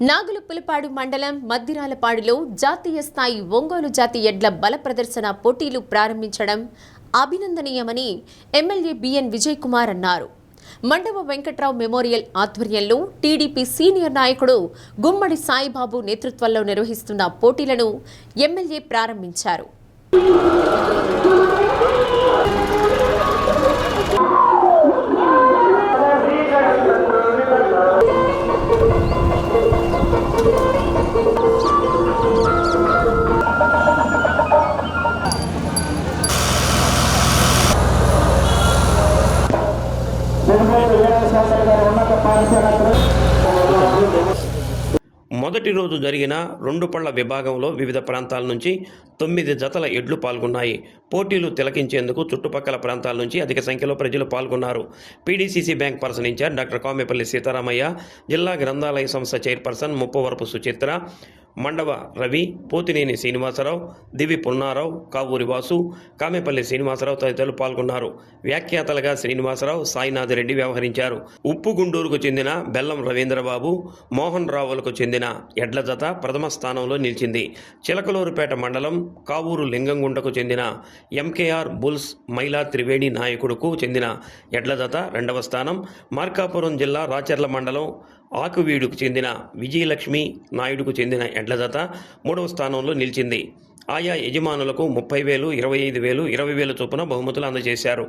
నాగులుపులపాడు మండలం మద్దిరాలపాడులో జాతీయ స్థాయి ఒంగోలు జాతి ఎడ్ల బల ప్రదర్శన పోటీలు ప్రారంభించడం అభినందనీయమని ఎమ్మెల్యే బిఎన్ విజయ్ కుమార్ అన్నారు. మండవ వెంకట్రావు మెమోరియల్ ఆధ్వర్యంలో టీడీపీ సీనియర్ నాయకుడు గుమ్మడి సాయిబాబు నేతృత్వంలో నిర్వహిస్తున్న పోటీలను ఎమ్మెల్యే ప్రారంభించారు. మొదటి రోజు జరిగిన 2 పళ్ల విభాగంలో వివిధ ప్రాంతాల నుంచి 9 జతల ఎడ్లు పాల్గొన్నాయి. పోటీలు తిలకించేందుకు చుట్టుపక్కల ప్రాంతాల నుంచి అధిక సంఖ్యలో ప్రజలు పాల్గొన్నారు. PDCC bank person incharge doctor Kamepalli Seetharamaiah, జిల్లా గ్రంథాలయ సంస్థ చైర్పర్సన్ ముప్పవరపు సుచిత్ర, మండవ రవి, పోతినేని శ్రీనివాసరావు, దివి పున్నారావు, కావూరి వాసు, కామెపల్లి శ్రీనివాసరావు తదితరులు పాల్గొన్నారు. వ్యాఖ్యాతలుగా శ్రీనివాసరావు, సాయినాథరెడ్డి వ్యవహరించారు. ఉప్పుగుండూరుకు చెందిన బెల్లం రవీంద్రబాబు, మోహన్ రావులకు చెందిన ఎడ్ల జత ప్రథమ స్థానంలో నిలిచింది. చిలకలూరుపేట మండలం కావూరు లింగంగుంటకు చెందిన ఎంకేఆర్ బుల్స్ మైలా త్రివేణి నాయకుడుకు చెందిన ఎడ్ల జత 2వ స్థానం, మార్కాపురం జిల్లా రాచర్ల మండలం ఆకువీడుకు చెందిన విజయలక్ష్మి నాయుడుకు చెందిన ఎడ్ల జత 3వ స్థానంలో నిలిచింది. ఆయా యజమానులకు 30,000, 25,000, 20,000 చొప్పున బహుమతులు అందజేశారు.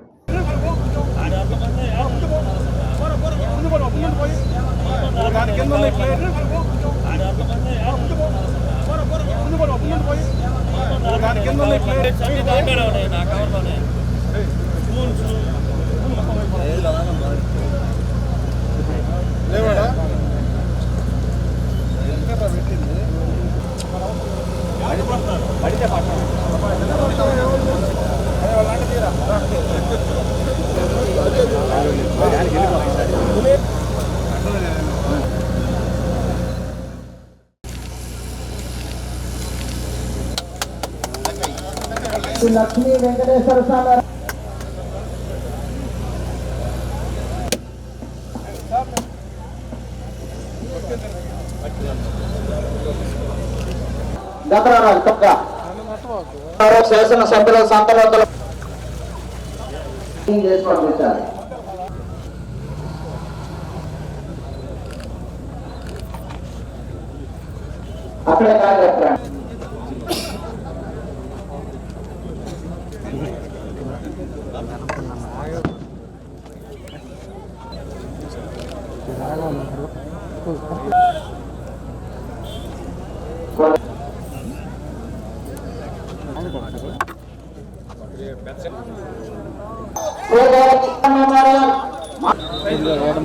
లక్ష్మీ వెంకటేశ్వర స్వామి శాసన సభ్యుల సంతలోతలు పంపించాలి. అక్కడే కార్యక్రమం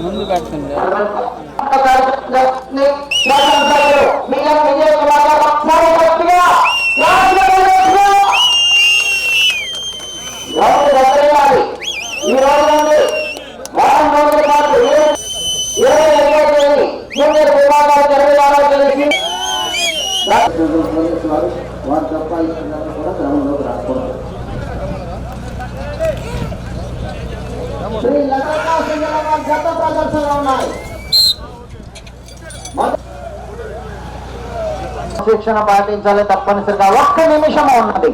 ముందు పెడుతుంది. వారు సంపాదించినప్పుడు కూడా గ్రామంలోకి రాకూడదు. శిక్షణ పాటించాలి తప్పనిసరిగా. 1 నిమిషం ఉన్నది.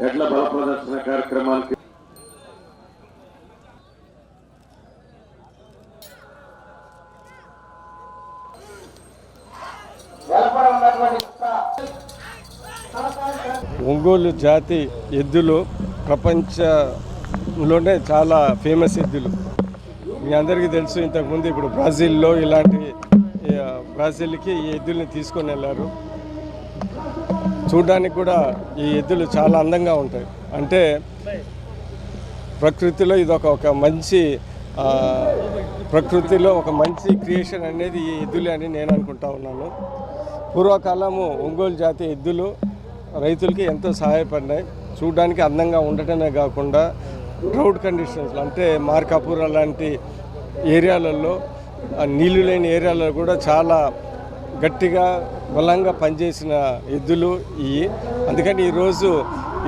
ఎడ్ల బల ప్రదర్శన కార్యక్రమానికి ఒంగోలు జాతి ఎద్దులు ప్రపంచంలోనే చాలా ఫేమస్ ఎద్దులు. మీ అందరికీ తెలుసు, ఇంతకుముందు ఇప్పుడు బ్రాజిల్లో బ్రాజిల్కి ఈ ఎద్దుల్ని తీసుకొని వెళ్ళారు. చూడడానికి కూడా ఈ ఎద్దులు చాలా అందంగా ఉంటాయి. అంటే ప్రకృతిలో ఇది ఒక మంచి ప్రకృతిలో ఒక మంచి క్రియేషన్ అనేది ఈ ఎద్దులే అని నేను అనుకుంటా ఉన్నాను. పూర్వకాలము ఒంగోలు జాతి ఎద్దులు రైతులకి ఎంతో సహాయపడినాయి. చూడడానికి అందంగా ఉండటమే కాకుండా డ్రౌట్ కండిషన్స్ అంటే మార్కాపురం లాంటి ఏరియాలలో, నీళ్లు లేని ఏరియాలలో కూడా చాలా గట్టిగా బలంగా పనిచేసిన ఎద్దులు ఇవి. అందుకని ఈరోజు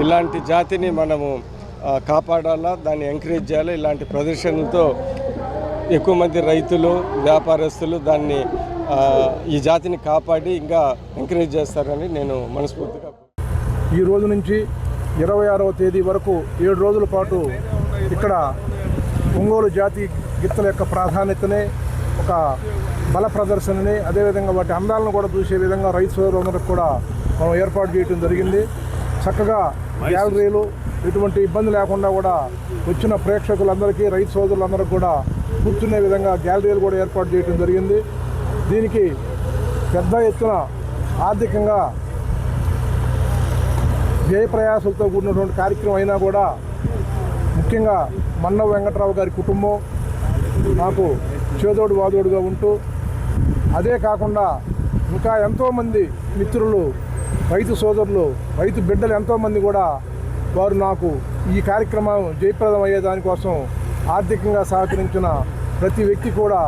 ఇలాంటి జాతిని మనము కాపాడాలా, దాన్ని ఎంకరేజ్ చేయాలి. ఇలాంటి ప్రదర్శనలతో ఎక్కువ మంది రైతులు వ్యాపారస్తులు దాన్ని ఈ జాతిని కాపాడి ఇంకా ఎంకరేజ్ చేస్తారని నేను మనస్ఫూర్తిగా ఈ రోజు నుంచి 26వ తేదీ వరకు 7 రోజుల పాటు ఇక్కడ ఒంగోలు జాతి గిత్తల యొక్క ప్రాధాన్యతని, ఒక బల ప్రదర్శనని, అదేవిధంగా వాటి అందాలను కూడా చూసే విధంగా రైతు సోదరులందరికీ కూడా మనం ఏర్పాటు చేయడం జరిగింది. చక్కగా గ్యాలరీలు ఎటువంటి ఇబ్బంది లేకుండా కూడా వచ్చిన ప్రేక్షకులందరికీ, రైతు సోదరులందరికీ కూడా కూర్చునే విధంగా గ్యాలరీలు కూడా ఏర్పాటు చేయడం జరిగింది. దీనికి పెద్ద ఎత్తున ఆర్థికంగా వ్యయ ప్రయాసాలతో కూడినటువంటి కార్యక్రమం అయినా కూడా ముఖ్యంగా మన్నవ వెంకట్రావు గారి కుటుంబం నాకు చేదోడు వాదోడుగా ఉంటూ, అదే కాకుండా ఇంకా ఎంతోమంది మిత్రులు, రైతు సోదరులు, రైతు బిడ్డలు ఎంతోమంది కూడా వారు నాకు ఈ కార్యక్రమం జయప్రదం అయ్యే దానికోసం ఆర్థికంగా సహకరించిన ప్రతి వ్యక్తి కూడా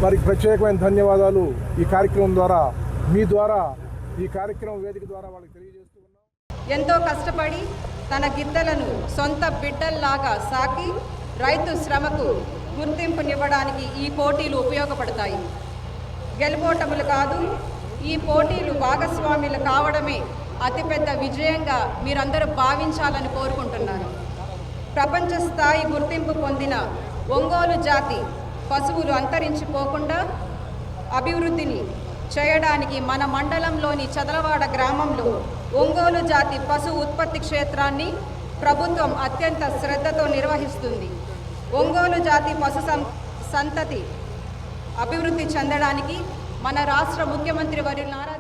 వారికి ప్రత్యేకమైన ధన్యవాదాలు ఈ కార్యక్రమం ద్వారా, మీ ద్వారా, ఈ కార్యక్రమం వేదిక ద్వారా వాళ్ళకి తెలియజేస్తూ ఉన్నాం. ఎంతో కష్టపడి తన గిద్దలను సొంత బిడ్డల్లాగా సాకి రైతు శ్రమకు గుర్తింపునివ్వడానికి ఈ పోటీలు ఉపయోగపడతాయి. గెలుపోటములు కాదు, ఈ పోటీలు భాగస్వాములు కావడమే అతిపెద్ద విజయంగా మీరందరూ భావించాలని కోరుకుంటున్నాను. ప్రపంచ స్థాయి గుర్తింపు పొందిన ఒంగోలు జాతి పశువులు అంతరించిపోకుండా అభివృద్ధిని చేయడానికి మన మండలంలోని చదలవాడ గ్రామంలో ఒంగోలు జాతి పశు ఉత్పత్తి క్షేత్రాన్ని ప్రభుత్వం అత్యంత శ్రద్ధతో నిర్వహిస్తుంది. ఒంగోలు జాతి పశు సంతతి అభివృద్ధి చెందడానికి మన రాష్ట్ర ముఖ్యమంత్రి వర్యులు నారా